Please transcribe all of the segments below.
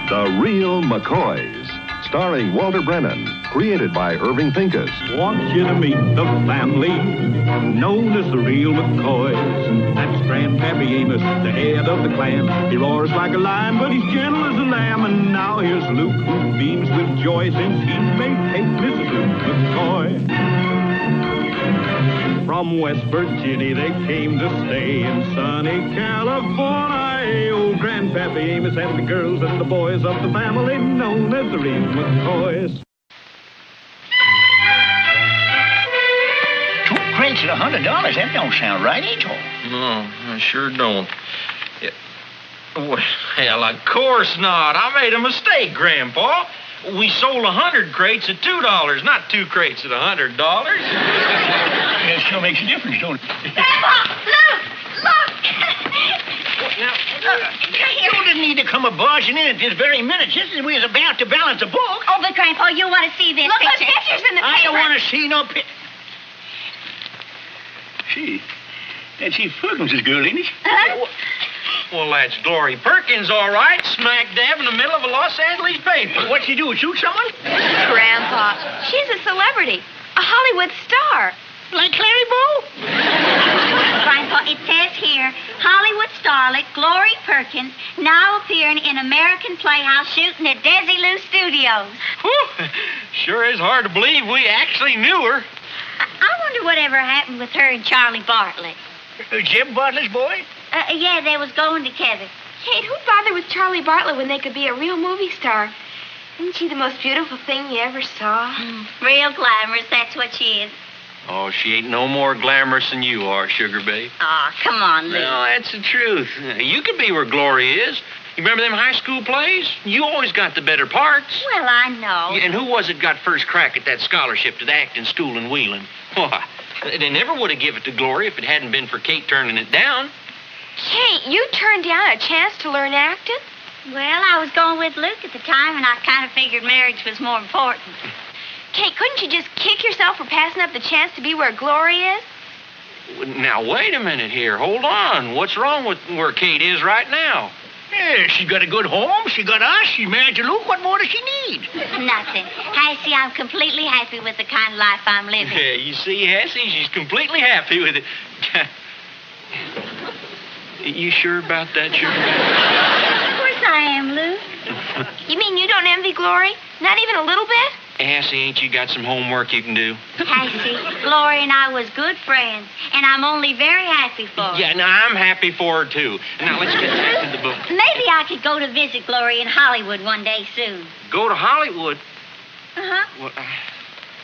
The Real McCoys, starring Walter Brennan, created by Irving Pincus. Want you to meet the family known as the Real McCoys. That's Grandpappy Amos, the head of the clan. He roars like a lion, but he's gentle as a lamb. And now here's Luke, who beams with joy since he made Kate Mrs. Luke McCoy. From West Virginia they came to stay in sunny California. Old Grandpappy Amos and the girls and the boys of the family known as the Real McCoys. 2 crates at $100? That don't sound right at all. No, I sure don't. Yeah. Well, hell, of course not. I made a mistake, Grandpa. We sold 100 crates at $2, not 2 crates at $100. It sure makes a difference, don't it? Grandpa, look! Now, you didn't need to come barging in at this very minute, just as we was about to balance a book. Oh, but Grandpa, you want to see this Look, picture. there's pictures in the paper. I don't want to see no That's Eve Perkins' girl, ain't it? Huh? Well, that's Glory Perkins, all right, smack dab in the middle of a Los Angeles paper. What'd she do, shoot someone? Grandpa, she's a celebrity, a Hollywood star. Like Clary Bow? Grandpa, it says here, Hollywood starlet Glory Perkins now appearing in American Playhouse shooting at Desilu Studios. Whew. Sure is hard to believe we actually knew her. I wonder whatever happened with her and Charlie Bartlett. Jim Bartlett's boy? Yeah, they was going together. Kate, who'd bother with Charlie Bartlett when they could be a real movie star? Isn't she the most beautiful thing you ever saw? Real glamorous, that's what she is. Oh, she ain't no more glamorous than you are, Sugar Babe. Aw, come on, Lou. No, that's the truth. You could be where Glory is. You remember them high school plays? You always got the better parts. Well, I know. And who was it got first crack at that scholarship to the acting school in Wheeling? Why, they never would have given it to Glory if it hadn't been for Kate turning it down. Kate, you turned down a chance to learn acting? Well, I was going with Luke at the time, and I kind of figured marriage was more important. Kate, couldn't you just kick yourself for passing up the chance to be where Glory is? Now, wait a minute here. Hold on. What's wrong with where Kate is right now? Yeah, she got a good home. She got us. She married to Luke. What more does she need? Nothing. Hassie, I'm completely happy with the kind of life I'm living. Yeah, you see, Hassie, she's completely happy with it. You sure about that, Sugar? Of course I am, Lou. You mean you don't envy Glory? Not even a little bit? Hassie, ain't you got some homework you can do? Hassie, Glory and I was good friends, and I'm only very happy for her. Yeah, now I'm happy for her, too. Now, let's get back to the book. Maybe I could go to visit Glory in Hollywood one day soon. Go to Hollywood? Uh-huh. Well,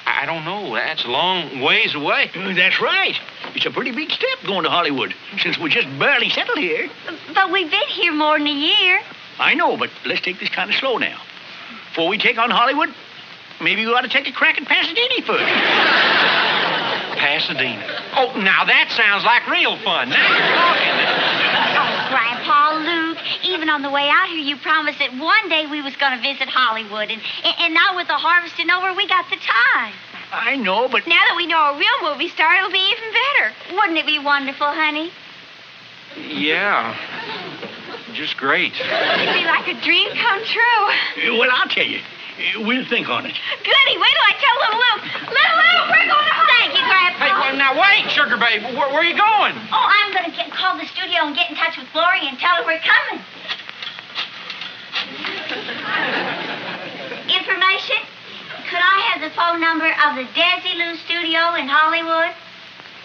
I don't know. That's a long ways away. That's right. It's a pretty big step going to Hollywood, since we just barely settled here. But we've been here more than a year. I know, but let's take this kind of slow now. Before we take on Hollywood, maybe we ought to take a crack at Pasadena first. Pasadena. Oh, now that sounds like real fun. Now you're talking. Grandpa, Luke, even on the way out here, you promised that one day we was going to visit Hollywood. And now with the harvesting over, we got the time. I know, but... Now that we know a real movie star, it'll be even better. Wouldn't it be wonderful, honey? Yeah. Just great. It'd be like a dream come true. Well, I'll tell you. We'll think on it. Goody, wait till I tell little Luke. Little Luke, we're going to Hollywood. Thank you, Grandpa. Hey, well, now wait, Sugar Babe. Where are you going? Oh, I'm going to call the studio and get in touch with Glory and tell her we're coming. Information? Could I have the phone number of the Desilu studio in Hollywood?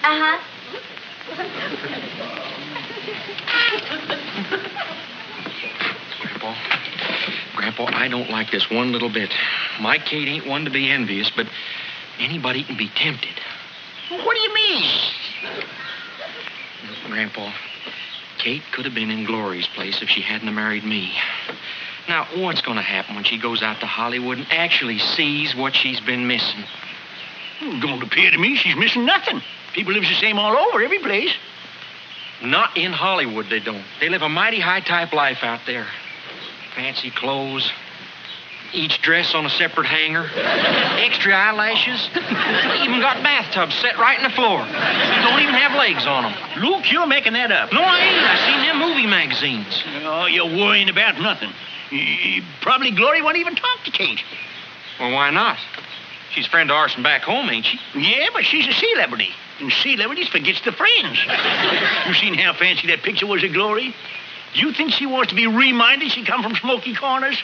Uh-huh. Grandpa, I don't like this one little bit. My Kate ain't one to be envious, but anybody can be tempted. What do you mean? Grandpa, Kate could have been in Glory's place if she hadn't married me. Now, what's going to happen when she goes out to Hollywood and actually sees what she's been missing? It don't appear to me she's missing nothing. People lives the same all over, every place. Not in Hollywood, they don't. They live a mighty high-type life out there. Fancy clothes, each dress on a separate hanger, extra eyelashes, even got bathtubs set right in the floor. Don't even have legs on them. Luke, you're making that up. No, I ain't. I seen them movie magazines. Oh, you're worrying about nothing. Probably Glory won't even talk to Kate. Well, why not? She's a friend of ours from back home, ain't she? Yeah, but she's a celebrity. And celebrities forgets their friends. You seen how fancy that picture was of Glory? You think she wants to be reminded she come from Smoky Corners?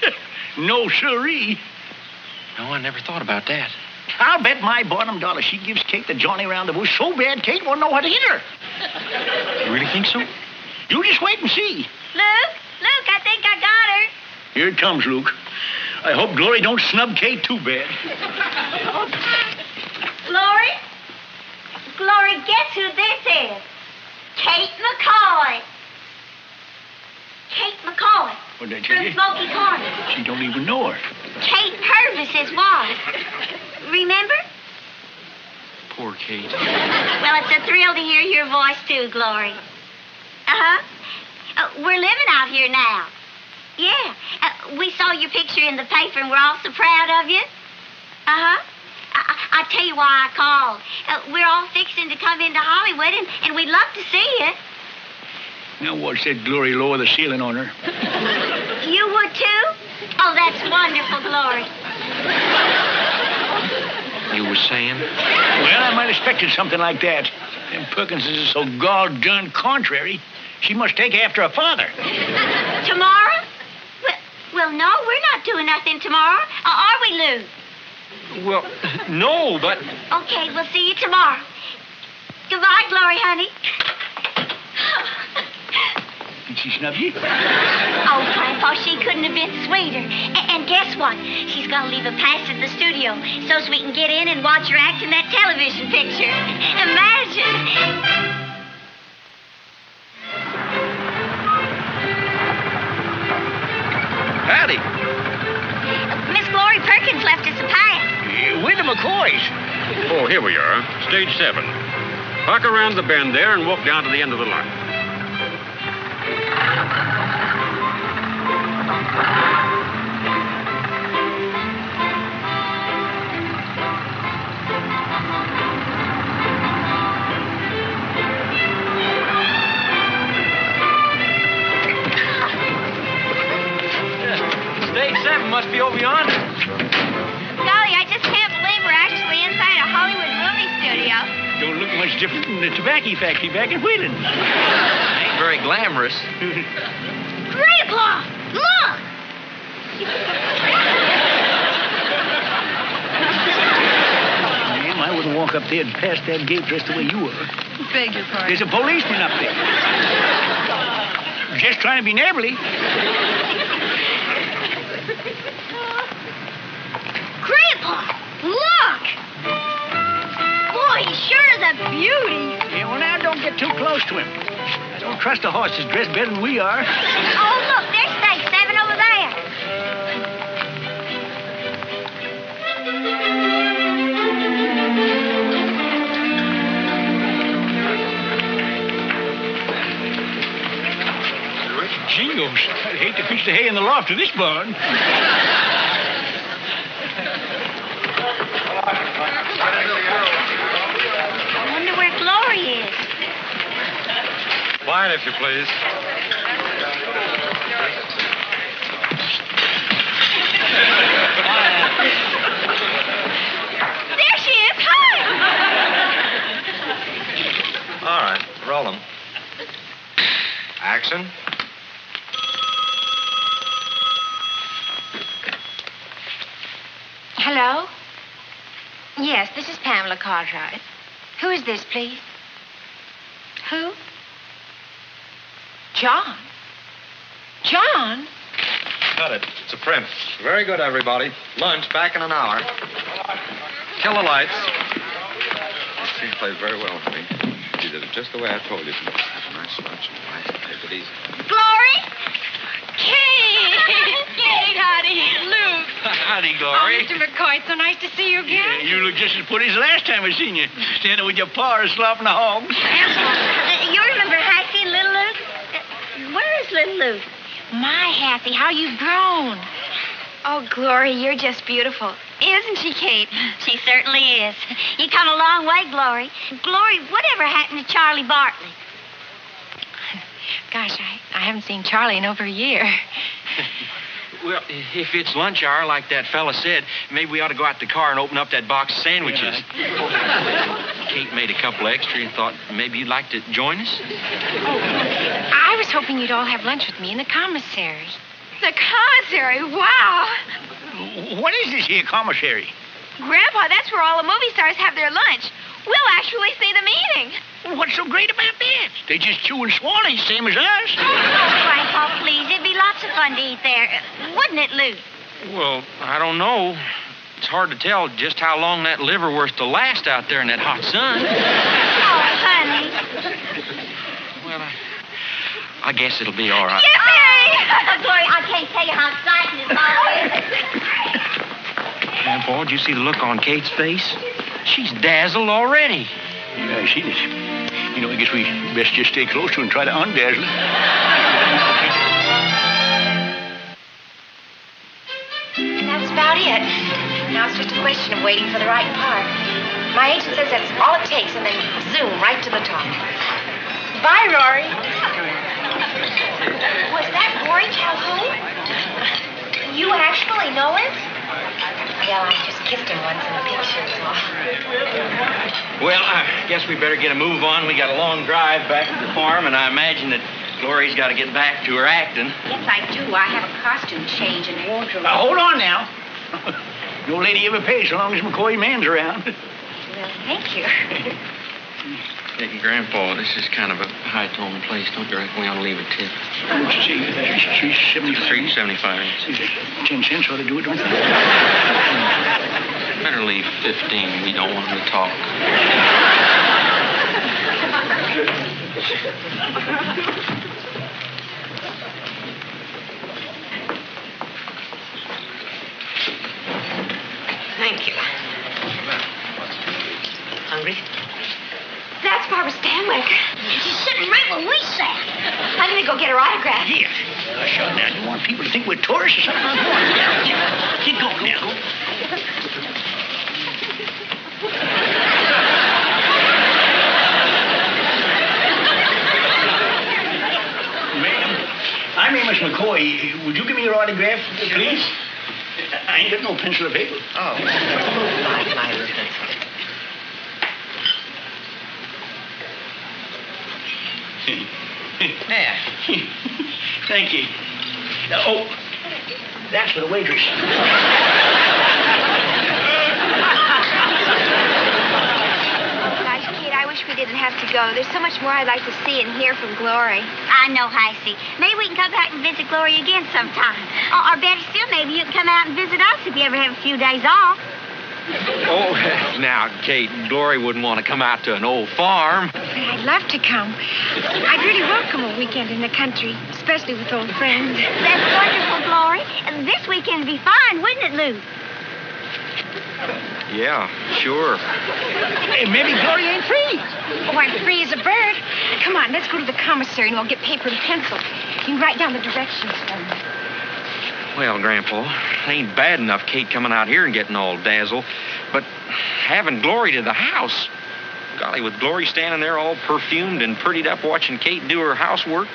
No, sirree. No, I never thought about that. I'll bet my bottom dollar she gives Kate the Johnny round the bush so bad Kate won't know how to hit her. You really think so? You just wait and see. Luke, I think I got her. Here it comes, Luke. I hope Glory don't snub Kate too bad. Glory, guess who this is? Kate McCoy. Kate McCoy. What'd I tell From you? Smoky Corners. She don't even know her. Kate Purvis's wife. Remember? Poor Kate. Well, it's a thrill to hear your voice, too, Glory. Uh-huh. We're living out here now. Yeah. We saw your picture in the paper, and we're all so proud of you. Uh-huh. I tell you why I called. We're all fixing to come into Hollywood, and we'd love to see you. Now watch that Glory lower the ceiling on her. You would, too? Oh, that's wonderful, Glory. You was saying? Well, I might have expected something like that. Them Perkinses is so gall-darn contrary. She must take after her father. Tomorrow? Well, no, we're not doing nothing tomorrow. Are we, Lou? Well, no, but... Okay, we'll see you tomorrow. Goodbye, Glory, honey. Did she snub you? Oh, Grandpa, she couldn't have been sweeter. And guess what? She's going to leave a pass at the studio so we can get in and watch her act in that television picture. Imagine. Howdy. Miss Glory Perkins left us a pass. With the McCoys. Oh, here we are. Stage 7. Park around the bend there and walk down to the end of the line. Stage 7 must be over yonder. Golly, I just can't believe we're actually inside a Hollywood movie studio. Don't look much different than the tobacco factory back in Wheeling. Ain't very glamorous. Grandpa, look! Ma'am, I wouldn't walk up there and pass that gate dressed the way you were. Beg your pardon. There's a policeman up there. Just trying to be neighborly. Grandpa, look! Boy, he sure is a beauty. Yeah, well, now don't get too close to him. I don't trust a horse that's dressed better than we are. Oh, look, there's Stage 7 over there. Jingles. I'd hate to pitch the hay in the loft of this barn. I wonder where Glory is. Quiet, if you please. There she is. Hi! All right, roll 'em. Action. Hello? Yes, this is Pamela Cartwright. Who is this, please? Who? John. John? Cut it. It's a print. Very good, everybody. Lunch back in an hour. Kill the lights. She played very well for me. She did it just the way I told you to. Have a nice lunch and take it easy. Glory? Kate! Kate, honey. Luke. Howdy, Oh, Glory. Mr. McCoy, it's so nice to see you again. Yeah, you look just as pretty as the last time I seen you. Standing with your paw slopping the hogs. You remember Hattie and Little Luke? Where is Little Luke? My, Hattie, how you've grown. Oh, Glory, you're just beautiful. Isn't she, Kate? She certainly is. You come a long way, Glory. Glory, whatever happened to Charlie Bartley? Gosh, I haven't seen Charlie in over a year. Well, if it's lunch hour, like that fella said, maybe we ought to go out to the car and open up that box of sandwiches. Yeah. Kate made a couple extra and thought maybe you'd like to join us. I was hoping you'd all have lunch with me in the commissary. The commissary? Wow. What is this here commissary? Grandpa, that's where all the movie stars have their lunch. We'll actually see the meeting. What's so great about that? They just chew and swallow, same as us. Grandpa, please. It'd be lots of fun to eat there. Wouldn't it, Lou? Well, I don't know. It's hard to tell just how long that liverwurst will last out there in that hot sun. Oh, honey. Well, I guess it'll be all right. Yippee! Glory, I can't tell you how exciting this all is. Grandpa, did you see the look on Kate's face? She's dazzled already. Yeah, I see this. You know, I guess we best just stay close to her and try to undazzle her. And that's about it. Now it's just a question of waiting for the right part. My agent says that's all it takes, and then zoom right to the top. Bye, Rory. Was that Rory Calhoun? You actually know him? Yeah, I just kissed him once in the picture, so. Well, I guess we better get a move on. We got a long drive back to the farm, and I imagine that Glory's got to get back to her acting. Yes, I do. I have a costume change and wardrobe. Now, hold on now. No lady ever pays so long as McCoy man's around. Well, thank you. Hey, Grandpa, this is kind of a high-tone place. Don't you reckon we ought to leave a tip? Let's see, $3.75. 10 cents ought to do it, don't you? Better leave 15. We don't want him to talk. Thank you. Hungry? That's Barbara Stanwyck. She's sitting right where we sat. I'm going to go get her autograph. Here. Shut down. You want people to think we're tourists or something? Go on. Get going now. Ma'am, I'm Amos McCoy. Would you give me your autograph, please? I ain't got no pencil or paper. Oh, my pencil. Yeah. Thank you. Oh, that's for the waitress. Gosh, Kate, I wish we didn't have to go. There's so much more I'd like to see and hear from Glory. I know, Heisey. Maybe we can come back and visit Glory again sometime. Or better still, maybe you can come out and visit us if you ever have a few days off. Oh, now, Kate, Glory wouldn't want to come out to an old farm. I'd love to come. I'd really welcome a weekend in the country, especially with old friends. That's wonderful, Glory. This weekend would be fine, wouldn't it, Lou? Yeah, sure. Hey, maybe Glory ain't free. Oh, I'm free as a bird. Come on, let's go to the commissary and we'll get paper and pencil. You can write down the directions for me. Well, Grandpa, it ain't bad enough Kate coming out here and getting all dazzled, but having Glory to the house. Golly, with Glory standing there all perfumed and prettied up watching Kate do her housework,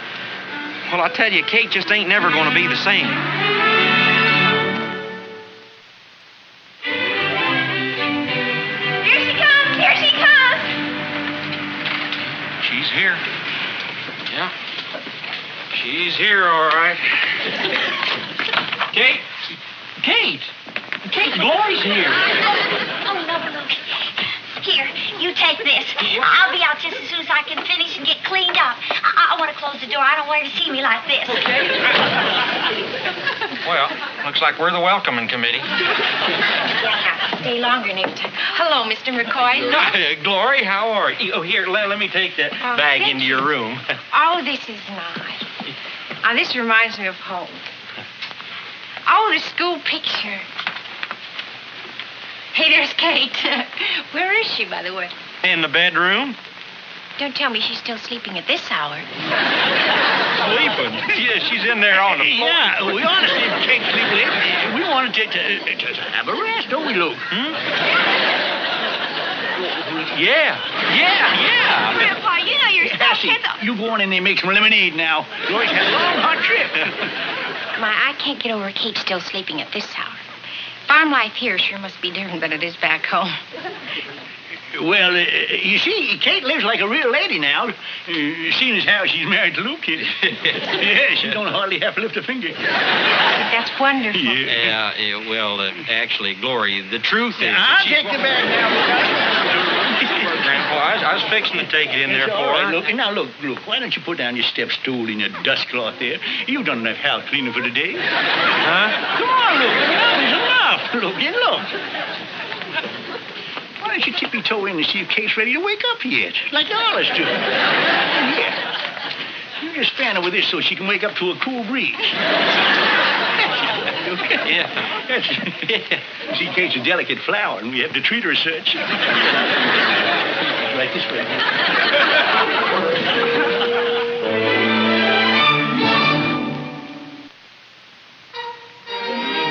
well, I tell you, Kate just ain't never going to be the same. Here she comes! Here she comes! She's here. Yeah. She's here, all right. Kate? Kate! Kate, Glory's here. Oh, no. Here, you take this. I'll be out just as soon as I can finish and get cleaned up. I want to close the door. I don't want her to see me like this. Well, looks like we're the welcoming committee. Stay longer next time. Hello, Mr. McCoy. Hi, Glory, how are you? Oh, here, let me take that bag thank into you. your room. Oh, this is nice. This reminds me of home. Oh, the school picture. Hey, there's Kate. Where is she, by the way? In the bedroom? Don't tell me she's still sleeping at this hour. Sleeping? Yeah, she's in there on the floor. Yeah, we honestly take sleep late. We wanted to have a rest, don't we, Lou? Yeah. Grandpa, you know your stuff. Cassie, you go on in there and make some lemonade now. Glory's had a long, hot trip. I can't get over Kate still sleeping at this hour. Farm life here sure must be different than it is back home. Well, you see, Kate lives like a real lady now, seeing as how she's married to Luke here. Yeah, she don't hardly have to lift a finger. That's wonderful. Yeah. Actually, Glory, the truth is... I'll take the bag now. Grandpa, I was fixing to take it in there for her. Look, why don't you put down your step stool in your dust cloth there? You've done enough house cleaning for today. Huh? Come on, look, there's enough. Look. Why don't you tippy toe in and see if Kate's ready to wake up yet, like the others do? Yeah. You just fan her with this so she can wake up to a cool breeze. Yeah. See, Kate's a delicate flower, and we have to treat her as such. Right this way.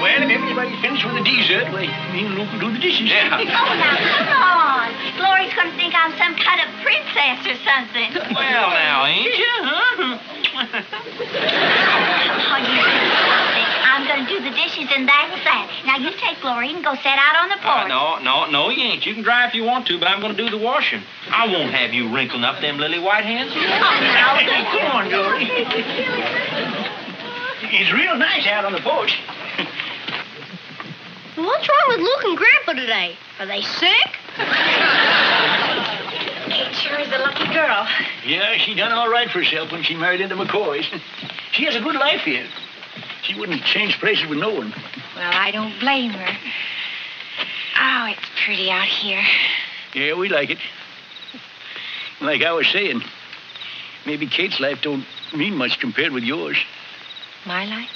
Well, if everybody's finished with the dessert, me and Luke will do the dishes. Oh, now, come on. Glory's going to think I'm some kind of princess or something. Well, now, ain't you, huh? Oh, you I'm going to do the dishes, and that's that. Now, you take Glory and go sit out on the porch. No, you ain't. You can dry if you want to, but I'm going to do the washing. I won't have you wrinkling up them lily white hands. Oh, now, Come on, Glory. It's real nice out on the porch. What's wrong with Luke and Grandpa today? Are they sick? Kate sure is a lucky girl. Yeah, she done all right for herself when she married into McCoys. She has a good life here. She wouldn't change places with no one. Well, I don't blame her. Oh, it's pretty out here. Yeah, we like it. Like I was saying, maybe Kate's life don't mean much compared with yours. My life?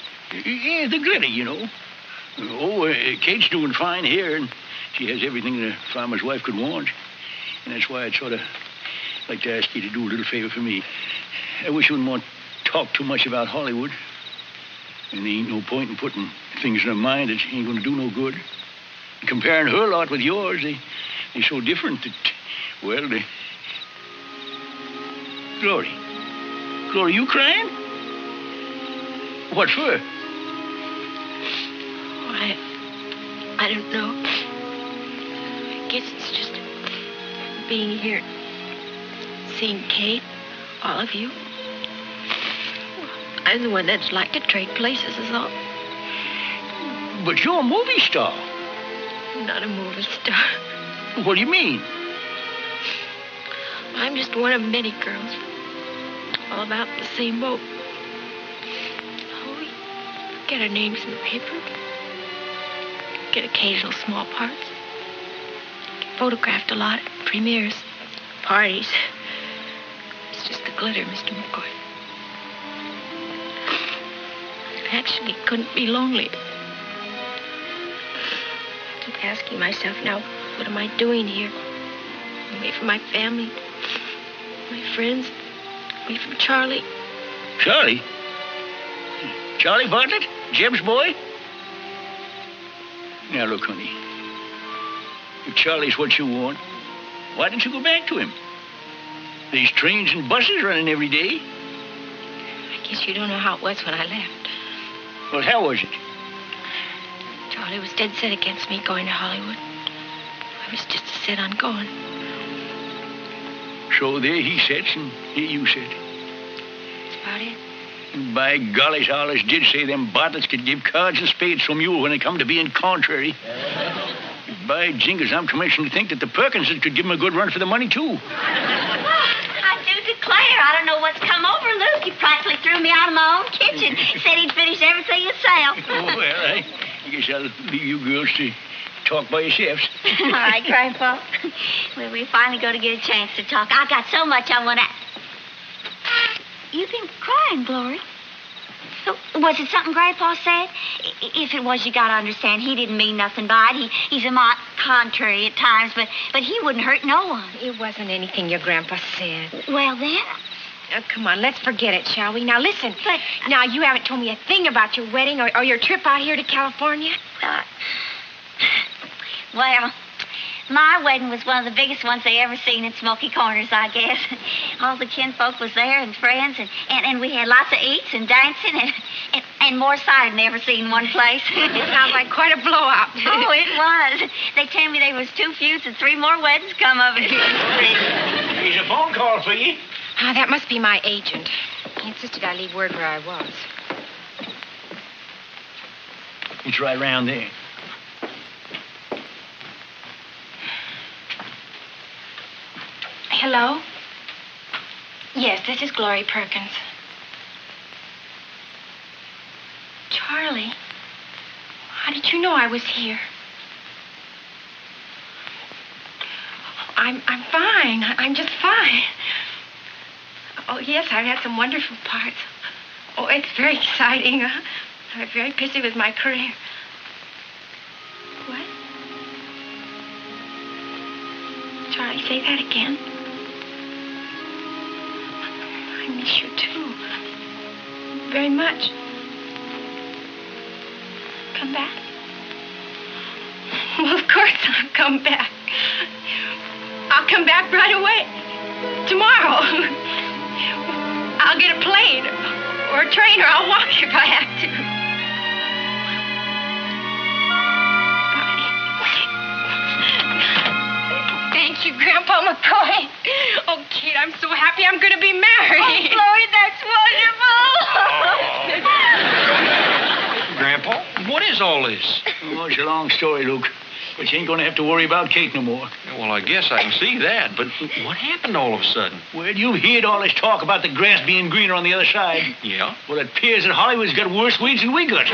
Yeah, the glitter, you know. Kate's doing fine here, and she has everything a farmer's wife could want. And that's why I'd sort of like to ask you to do a little favor for me. I wish you wouldn't want to talk too much about Hollywood. And there ain't no point in putting things in her mind that ain't going to do no good. Comparing her lot with yours, they're so different that, well, they... Glory, you crying? What for? I don't know. I guess it's just being here, seeing Kate, all of you. I'm the one that's like to trade places is all. But you're a movie star. I'm not a movie star. What do you mean? I'm just one of many girls, all about the same boat. Oh, we get our names in the paper. Get occasional small parts. Get photographed a lot at premieres, parties. It's just the glitter, Mr. McCoy. Actually, couldn't be lonely. I'm asking myself now, what am I doing here? Away from my family, my friends, away from Charlie. Charlie? Charlie Bartlett? Jeb's boy? Now, look, honey. If Charlie's what you want, why don't you go back to him? There's trains and buses running every day. I guess you don't know how it was when I left. Well, how was it? Charlie was dead set against me going to Hollywood. I was just set on going. So there he sits and here you sit. That's about it. By golly, I always did say them Bartletts could give cards and spades from you when it come to being contrary. By jingers, I'm commissioned to think that the Perkinses could give him a good run for the money, too. I do declare, I don't know what's come over Luke. He practically threw me out of my own kitchen. Said he'd finish everything himself. Oh, well, I guess I'll leave you girls to talk by yourselves. All right, Grandpa. Well, we finally go to get a chance to talk. I got so much I want to... You've been crying, Glory. Was it something Grandpa said? If it was, you got to understand, he didn't mean nothing by it. He's a mite contrary at times, but he wouldn't hurt no one. It wasn't anything your grandpa said. Well, then... Oh, come on, let's forget it, shall we? Now, listen. But... Now, you haven't told me a thing about your wedding or your trip out here to California. Well, My wedding was one of the biggest ones they ever seen in Smoky Corners, I guess. All the kinfolk was there and friends, and we had lots of eats and dancing and more cider than ever seen in one place. It sounds like quite a blowout. Oh, it was. They tell me there was 2 feuds and 3 more weddings come of it. Here's a phone call for you. Oh, that must be my agent. He insisted I leave word where I was. It's right around there. Hello? Yes, this is Glory Perkins. Charlie, how did you know I was here? I'm fine. I'm just fine. Oh, yes, I've had some wonderful parts. Oh, it's very exciting. I'm very busy with my career. What? Charlie, say that again. I miss you, too. Very much. Come back? Well, of course I'll come back. I'll come back right away. Tomorrow. I'll get a plane or a train, or I'll walk if I have to. Bye. Thank you, Grandpa McCoy. Oh, Kate, I'm so happy I'm going to be married. Oh, Chloe, that's wonderful. Grandpa, what is all this? Oh, it's a long story, Luke. But you ain't going to have to worry about Kate no more. Well, I guess I can see that, but what happened all of a sudden? Well, you've heard all this talk about the grass being greener on the other side. Yeah? Well, it appears that Hollywood's got worse weeds than we got.